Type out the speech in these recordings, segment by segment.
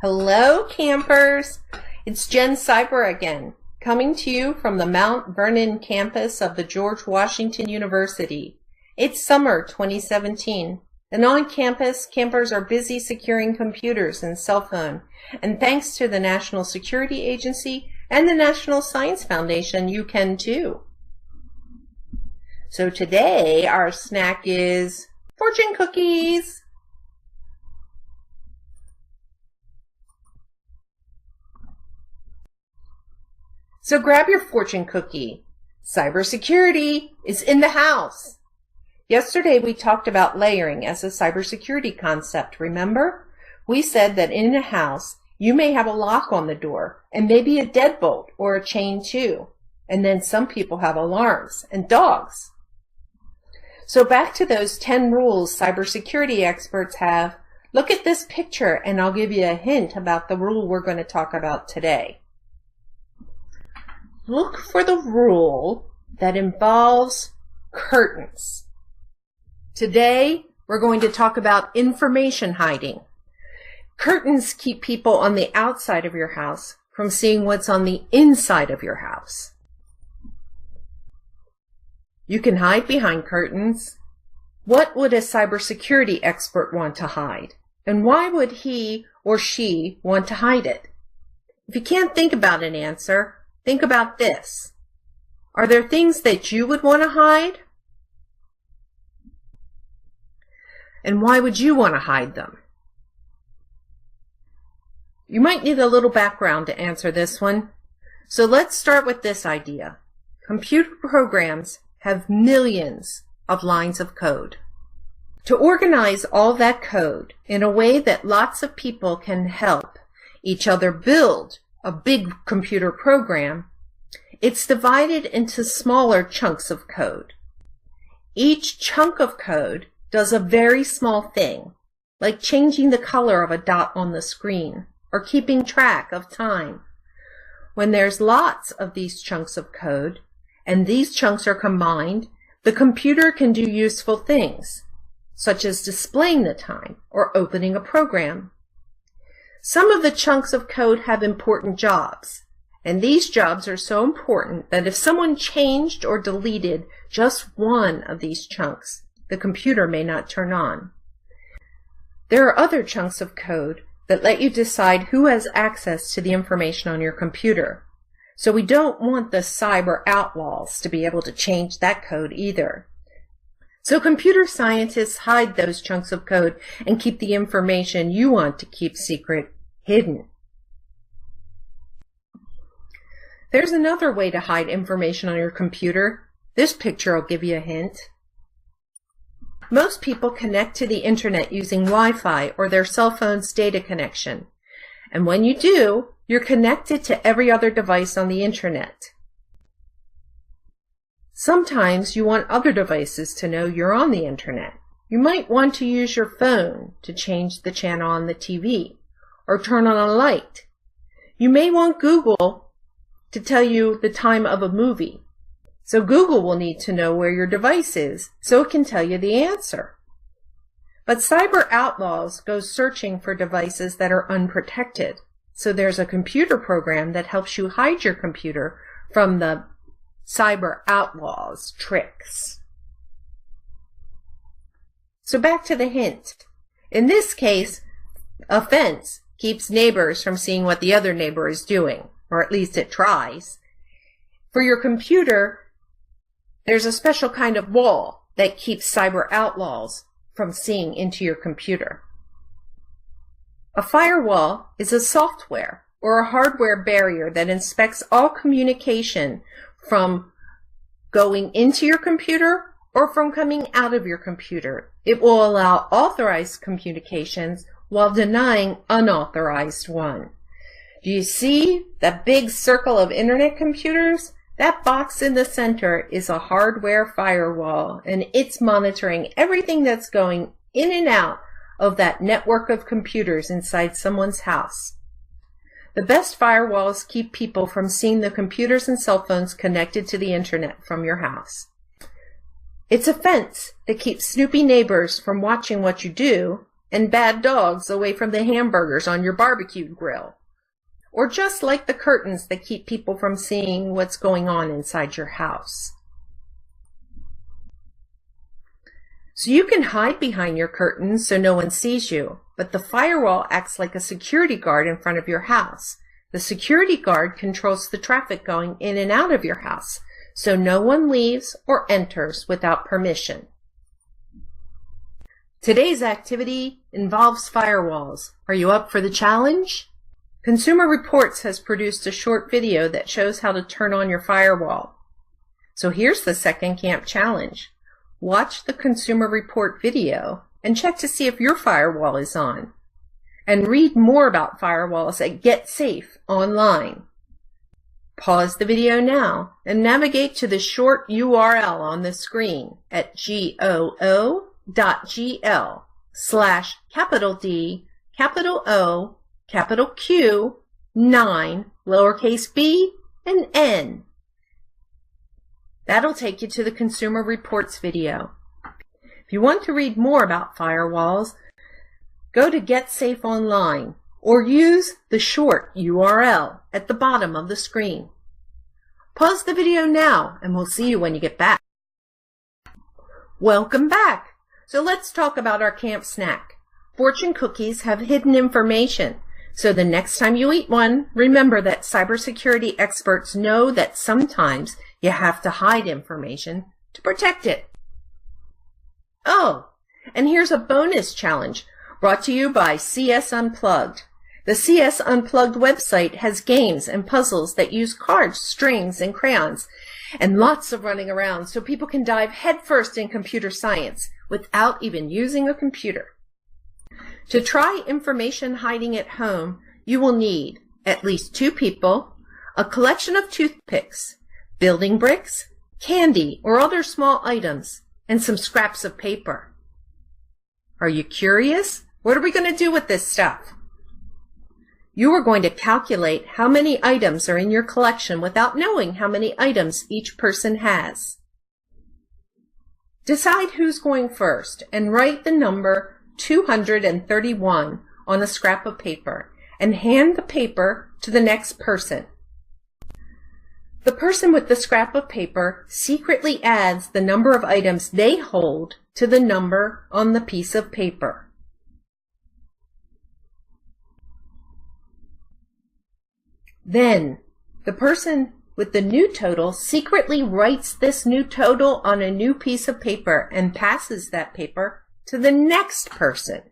Hello, campers. It's Jen Cyber again, coming to you from the Mount Vernon campus of the George Washington University. It's summer 2017, and on campus, campers are busy securing computers and cell phone. And thanks to the National Security Agency and the National Science Foundation, you can too. So today, our snack is fortune cookies. So grab your fortune cookie. Cybersecurity is in the house. Yesterday we talked about layering as a cybersecurity concept, remember? We said that in a house you may have a lock on the door and maybe a deadbolt or a chain too. And then some people have alarms and dogs. So back to those 10 rules cybersecurity experts have. Look at this picture and I'll give you a hint about the rule we're going to talk about today. Look for the rule that involves curtains. Today, we're going to talk about information hiding. Curtains keep people on the outside of your house from seeing what's on the inside of your house. You can hide behind curtains. What would a cybersecurity expert want to hide? And why would he or she want to hide it? If you can't think about an answer, think about this. Are there things that you would want to hide? And why would you want to hide them? You might need a little background to answer this one. So let's start with this idea. Computer programs have millions of lines of code. To organize all that code in a way that lots of people can help each other build a big computer program, it's divided into smaller chunks of code. Each chunk of code does a very small thing, like changing the color of a dot on the screen or keeping track of time. When there's lots of these chunks of code, and these chunks are combined, the computer can do useful things, such as displaying the time or opening a program. Some of the chunks of code have important jobs, and these jobs are so important that if someone changed or deleted just one of these chunks, the computer may not turn on. There are other chunks of code that let you decide who has access to the information on your computer. So we don't want the cyber outlaws to be able to change that code either. So computer scientists hide those chunks of code and keep the information you want to keep secret hidden. There's another way to hide information on your computer. This picture will give you a hint. Most people connect to the internet using Wi-Fi or their cell phone's data connection. And when you do, you're connected to every other device on the internet. Sometimes you want other devices to know you're on the internet. You might want to use your phone to change the channel on the TV or turn on a light. You may want Google to tell you the time of a movie. So Google will need to know where your device is so it can tell you the answer. But cyber outlaws go searching for devices that are unprotected. So there's a computer program that helps you hide your computer from the cyber outlaws' tricks. So back to the hint. In this case, a fence keeps neighbors from seeing what the other neighbor is doing, or at least it tries. For your computer, there's a special kind of wall that keeps cyber outlaws from seeing into your computer. A firewall is a software or a hardware barrier that inspects all communication from going into your computer or from coming out of your computer. It will allow authorized communications while denying unauthorized one. Do you see that big circle of internet computers? That box in the center is a hardware firewall, and it's monitoring everything that's going in and out of that network of computers inside someone's house. The best firewalls keep people from seeing the computers and cell phones connected to the internet from your house. It's a fence that keeps snoopy neighbors from watching what you do, and bad dogs away from the hamburgers on your barbecue grill. Or just like the curtains that keep people from seeing what's going on inside your house. So you can hide behind your curtains so no one sees you, but the firewall acts like a security guard in front of your house. The security guard controls the traffic going in and out of your house, so no one leaves or enters without permission. Today's activity involves firewalls. Are you up for the challenge? Consumer Reports has produced a short video that shows how to turn on your firewall. So here's the second camp challenge. Watch the Consumer Report video and check to see if your firewall is on. And read more about firewalls at Get Safe online. Pause the video now and navigate to the short URL on the screen at goo.gl/D, Q, 9, b, and n. That'll take you to the Consumer Reports video. If you want to read more about firewalls, go to Get Safe Online or use the short URL at the bottom of the screen. Pause the video now and we'll see you when you get back. Welcome back. So let's talk about our camp snack. Fortune cookies have hidden information. So the next time you eat one, remember that cybersecurity experts know that sometimes you have to hide information to protect it. Oh, and here's a bonus challenge brought to you by CS Unplugged. The CS Unplugged website has games and puzzles that use cards, strings, and crayons, and lots of running around so people can dive headfirst in computer science without even using a computer. To try information hiding at home, you will need at least 2 people, a collection of toothpicks, building bricks, candy or other small items, and some scraps of paper. Are you curious? What are we going to do with this stuff? You are going to calculate how many items are in your collection without knowing how many items each person has. Decide who's going first and write the number 231 on a scrap of paper and hand the paper to the next person. The person with the scrap of paper secretly adds the number of items they hold to the number on the piece of paper. Then, the person with the new total secretly writes this new total on a new piece of paper and passes that paper to the next person.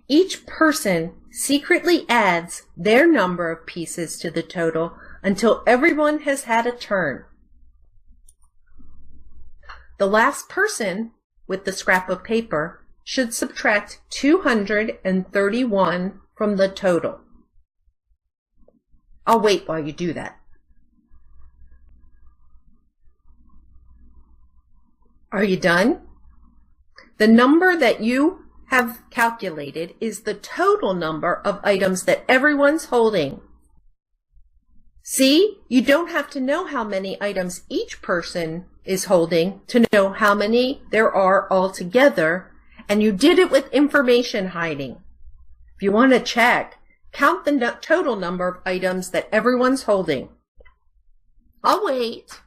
Each person secretly adds their number of pieces to the total until everyone has had a turn. The last person with the scrap of paper should subtract 231 from the total. I'll wait while you do that. Are you done? The number that you have calculated is the total number of items that everyone's holding. See, you don't have to know how many items each person is holding to know how many there are altogether, and you did it with information hiding. If you want to check, count the total number of items that everyone's holding. I'll wait.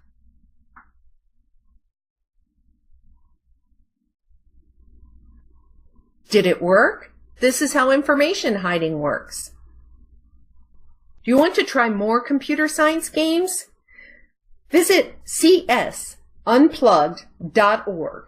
Did it work? This is how information hiding works. Do you want to try more computer science games? Visit csunplugged.org.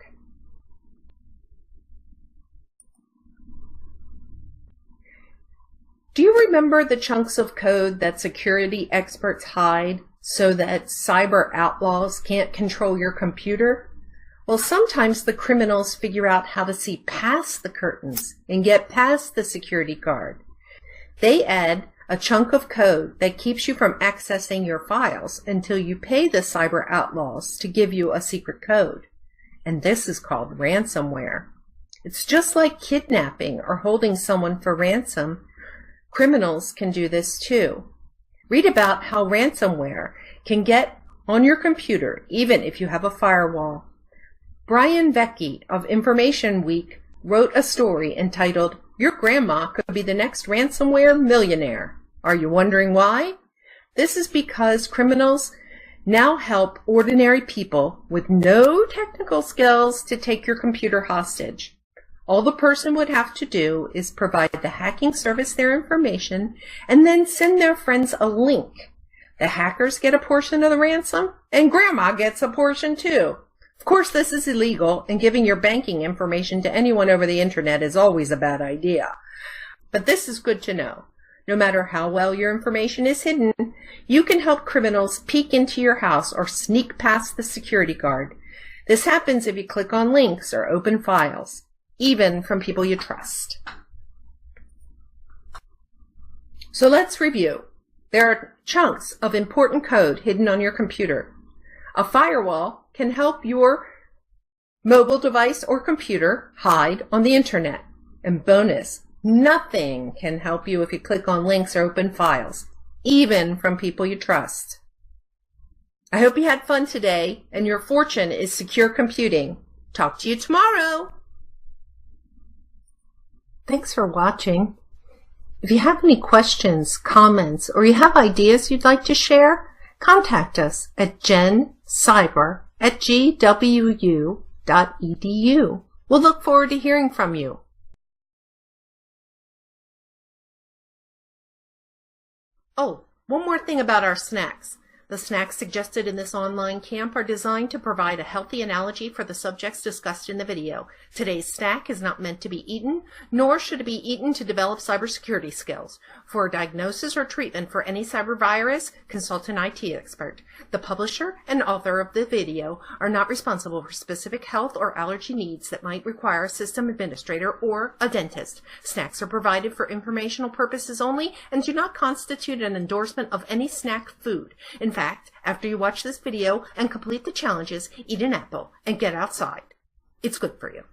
Do you remember the chunks of code that security experts hide so that cyber outlaws can't control your computer? Well, sometimes the criminals figure out how to see past the curtains and get past the security guard. They add a chunk of code that keeps you from accessing your files until you pay the cyber outlaws to give you a secret code. And this is called ransomware. It's just like kidnapping or holding someone for ransom. Criminals can do this too. Read about how ransomware can get on your computer even if you have a firewall. Brian Vecchi of Information Week wrote a story entitled, "Your Grandma Could Be the Next Ransomware Millionaire." Are you wondering why? This is because criminals now help ordinary people with no technical skills to take your computer hostage. All the person would have to do is provide the hacking service their information and then send their friends a link. The hackers get a portion of the ransom, and Grandma gets a portion too. Of course, this is illegal, and giving your banking information to anyone over the internet is always a bad idea. But this is good to know. No matter how well your information is hidden, you can help criminals peek into your house or sneak past the security guard. This happens if you click on links or open files, even from people you trust. So let's review. There are chunks of important code hidden on your computer. A firewall can help your mobile device or computer hide on the internet. And bonus, nothing can help you if you click on links or open files, even from people you trust. I hope you had fun today and your fortune is secure computing. Talk to you tomorrow. Thanks for watching. If you have any questions, comments, or you have ideas you'd like to share, contact us at gencyber@gwu.edu. We'll look forward to hearing from you. Oh, one more thing about our snacks. The snacks suggested in this online camp are designed to provide a healthy analogy for the subjects discussed in the video. Today's snack is not meant to be eaten, nor should it be eaten to develop cybersecurity skills. For a diagnosis or treatment for any cyber virus, consult an IT expert. The publisher and author of the video are not responsible for specific health or allergy needs that might require a system administrator or a dentist. Snacks are provided for informational purposes only and do not constitute an endorsement of any snack food. In fact, after you watch this video and complete the challenges, eat an apple and get outside. It's good for you.